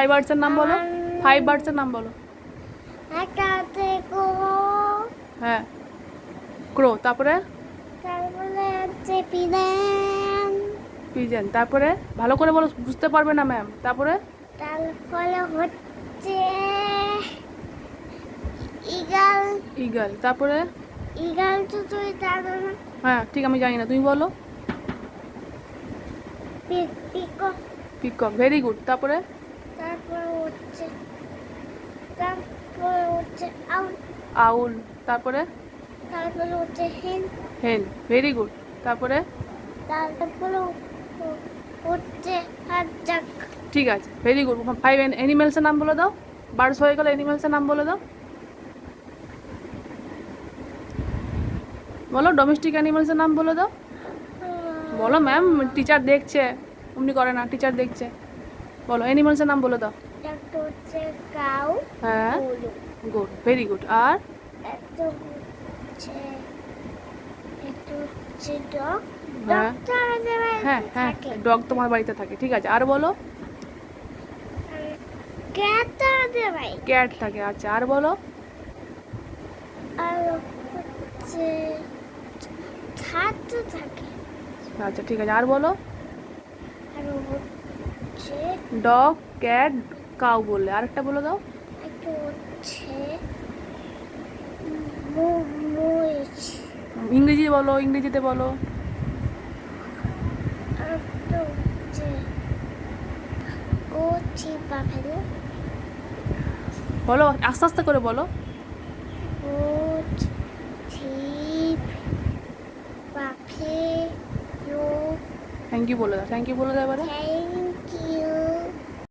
Five বার্ডসের নাম বলো, five বার্ডসের নাম বলো। একটা হচ্ছে গো, হ্যাঁ ক্রো, তারপরে তারপরে হচ্ছে পিজন, পিজেন, তারপরে ভালো করে বলো, বুঝতে পারবে না ম্যাম। তারপরে তারপরে হচ্ছে ইগল। ইগল, তারপরে ইগল তো তুই জানো না। হ্যাঁ ঠিক, আমি জানি না, তুমি বলো। পিকক। Peacock, very good. তারপরে তারপরে হচ্ছে আউল। আউল, তারপরে তারপরে হচ্ছে হেন। হেন, ভেরি গুড। তারপরে তারপরে হচ্ছে হাজাক। ঠিক আছে, ভেরি গুড। ফাইভ অ্যানিমেলসের নাম বলে দাও। বার্ডস হয়ে গেল, অ্যানিমেলসের নাম বলে দাও। বলো, ডোমেস্টিক অ্যানিমেলসের নাম বলে দাও। বলো ম্যাম, টিচার দেখছে, অমনি করে না, টিচার দেখছে। বলো, অ্যানিমেলসের নাম বলে দাও। একটা হচ্ছে কাউ। হ্যাঁ গরু। Good, very good. আর একটা হচ্ছে ডগ। হ্যাঁ ডগটা আমাদের হ্যাঁ বাড়িতে হ্যাঁ, থাকে। ডগ তোমার বাড়িতে থাকে, ঠিক আছে। আর বলো, ক্যাটটা আমাদের বাড়িতে। ক্যাট থাকে, আচ্ছা। আর বলো, আর হচ্ছে ছাতু থাকে। আচ্ছা ঠিক আছে। আর বলো, আর হচ্ছে ডগ, ক্যাট, কাউ বললে, আরেকটা বলে দাও। একটা হচ্ছে মহিষ। ইংরেজি বলো, ইংরেজিতে বলো। আর একটা হচ্ছে বাফেলো। বলো, আস্তে আস্তে করে বলো। Goat, sheep, buffalo. Thank you বলে দাও, থ্যাংক ইউ বলে দাও এবারে। Thank you.